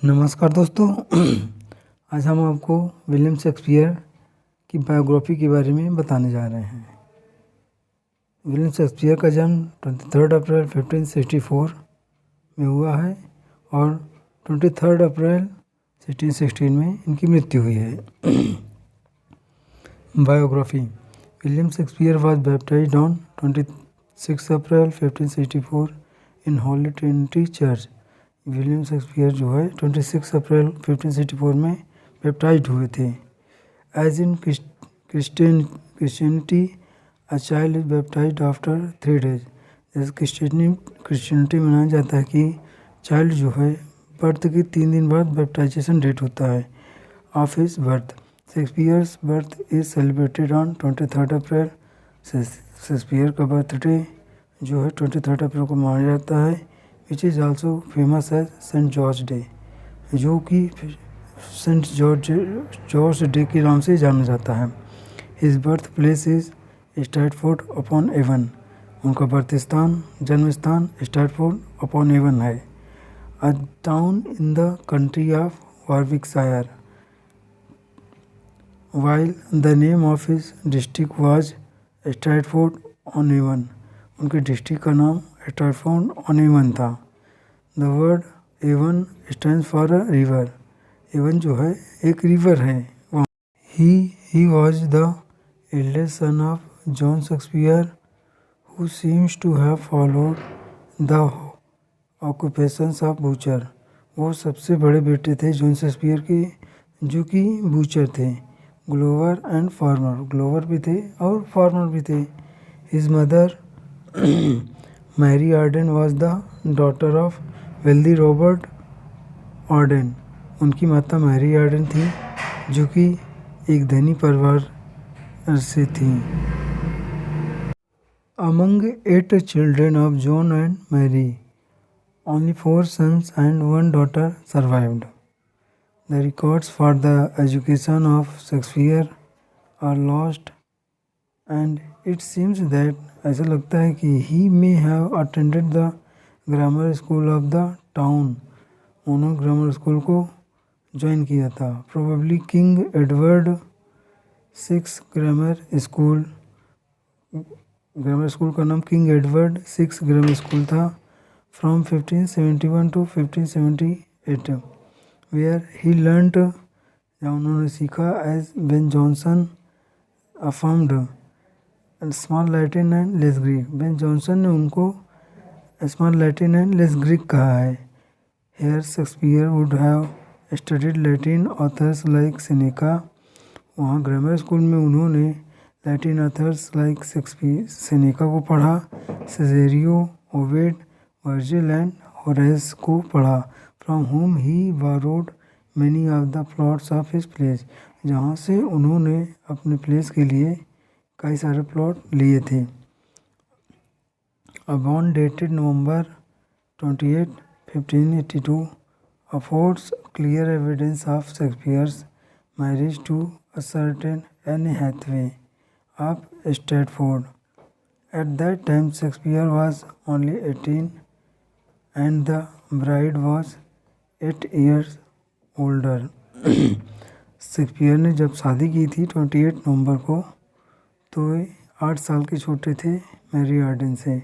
नमस्कार दोस्तों। आज हम आपको विलियम शेक्सपियर की बायोग्राफी के बारे में बताने जा रहे हैं। विलियम शेक्सपियर का जन्म 23 अप्रैल 1564 में हुआ है और 23 अप्रैल 1616 में इनकी मृत्यु हुई है। Biography. William Shakespeare was baptized on 26 April 1564 in Holy Trinity Church. William Shakespeare जो है 26 अप्रैल 1564 में बैप्टाइज्ड हुए थे। As in Christianity a child is baptized after 3 days। जैसे क्रिश्चियनिटी मनाया जाता है कि चाइल्ड जो है बर्थ के 3 दिन बाद बैप्टाइजेशन डेट होता है of his birth. Shakespeare's birth is celebrated on 23 April. Shakespeare का बर्थडे जो है 23 अप्रैल को मनाया जाता है, which is also famous as Saint George Day, जो कि सेंट जॉर्ज डे के नाम से जाना जाता है। His birth place is Stratford upon Avon. उनका बर्थ स्थान जन्म स्थान स्ट्रैटफोर्ड अपॉन एवन है, a town in the country of Warwickshire, while the name of his district was Stratford on Avon. उनके डिस्ट्रिक्ट का नाम स्ट्रैटफोर्ड ऑन एवन था। The word Avon stands for a river. Avon जो है एक river है। He was the eldest son of John Shakespeare who seems to have followed the occupations of butcher. वो सबसे बड़े बेटे थे जॉन शेक्सपियर के, जो कि बूचर थे। ग्लोवर एंड फार्मर, ग्लोवर भी थे और फार्मर भी थे। His mother Mary Arden was the daughter of wealthy Robert Arden. उनकी माता मैरी आर्डन थी, जो कि एक धनी परिवार से थी। Among 8 children of John and Mary, only 4 sons and 1 daughter survived. The records for the education of Shakespeare are lost, and it seems that ऐसा लगता है कि he may have attended the grammar school of the town। उन्होंने grammar school को join किया था। Probably King Edward VI grammar school. Grammar school का नाम किंग एडवर्ड 6 ग्रामर स्कूल था। From 1571 to 1578, where he learnt, जहाँ उन्होंने सीखा, as Ben Jonson affirmed, small Latin and less Greek. Ben Jonson ने उनको small Latin and less Greek कहा है। Here Shakespeare would have studied Latin authors like Seneca. वहाँ grammar school में उन्होंने लैटिन ऑथर्स लाइक सेनेका को पढ़ा, Cicero, Ovid, Virgil and Horace को पढ़ा। From home he borrowed many of the plots of his plays. जहाँ से उन्होंने अपने प्लेस के लिए कई सारे प्लॉट लिए थे। A bond dated November 28, 1582 affords clear evidence of Shakespeare's marriage to a certain Anne Hathaway of Stratford. At that time, Shakespeare was only 18 and the bride was 8 years older. Shakespeare ने जब शादी की थी 28 नवंबर को, तो वे 8 साल के छोटे थे मैरी आर्डन से,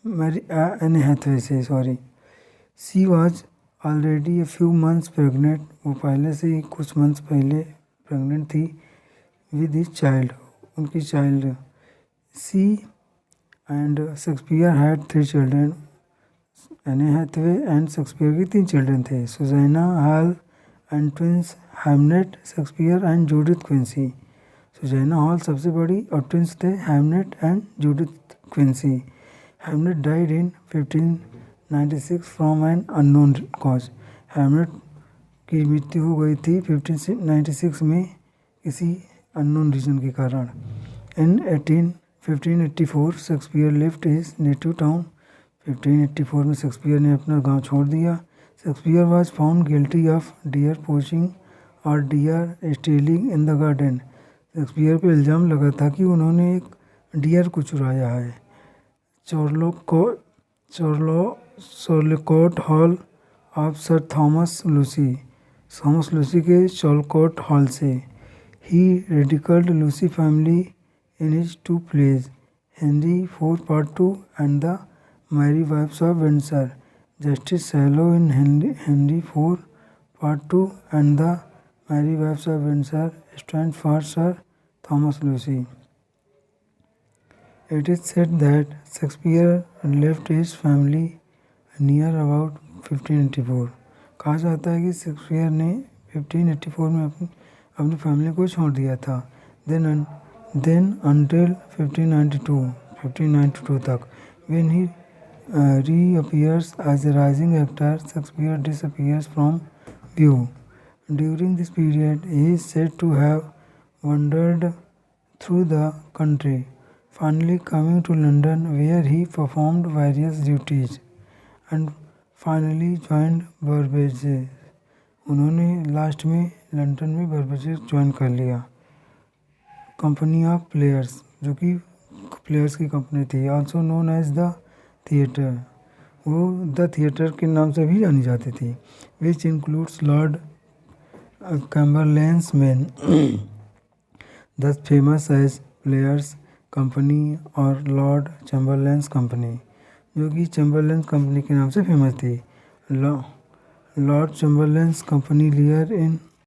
एनी हैथवे से, sorry. She was already a few months pregnant. वो पहले से ही कुछ मंथ्स पहले प्रेगनेंट थी विद हिज चाइल्ड, उनकी child. She and Shakespeare had 3 children. Anne Hathaway and Shakespeare के 3 चिल्ड्रेन थे, Susanna, Hall and twins Hamnet, Shakespeare and Judith Quiney. Susanna Hall सबसे बड़ी और ट्विंस थे Hamnet and Judith Quiney. Hamnet died in 1596 from an unknown cause. Hamnet की मृत्यु हो गई थी 1596 में किसी अननोन रीजन के कारण। In 1584 Shakespeare left his native town. 1584 में शेक्सपियर ने अपना गांव छोड़ दिया। Shakespeare was found guilty of deer poaching और deer stealing in the garden. Shakespeare पर इल्ज़ाम लगा था कि उन्होंने एक डियर को चुराया है। Charlecote hall of sir Thomas Lucy के चॉलकोट हॉल से। He ridiculed Lucy family in his 2 plays, Henry IV Part 2 and the merry wives of Windsor. Justice Shallow in Henry IV Part 2 and the Merry Wives of Windsor stand for Sir Thomas Lucy. It is said that Shakespeare left his family near about 1584. कहा जाता है कि Shakespeare ने 1584 में अपनी family को छोड़ दिया था। Then until 1592 तक, when he reappears as a rising actor, Shakespeare disappears from view. During this period, he is said to have wandered through the country, finally coming to London where he performed various duties and finally joined Burbage. उन्होंने last में London में बर्बेजेस join कर लिया। Company of players, जो कि players की company थी, also known as the theatre, वो द थिएटर के नाम से भी जानी जाती थी। Which includes lord Chamberlain's men, thus famous as players company और लॉर्ड चैम्बरलैंड्स कंपनी, जो कि चैम्बरलैंड कंपनी के नाम से फेमस थी। लॉर्ड चैम्बरलैंड्स कंपनी लियर इन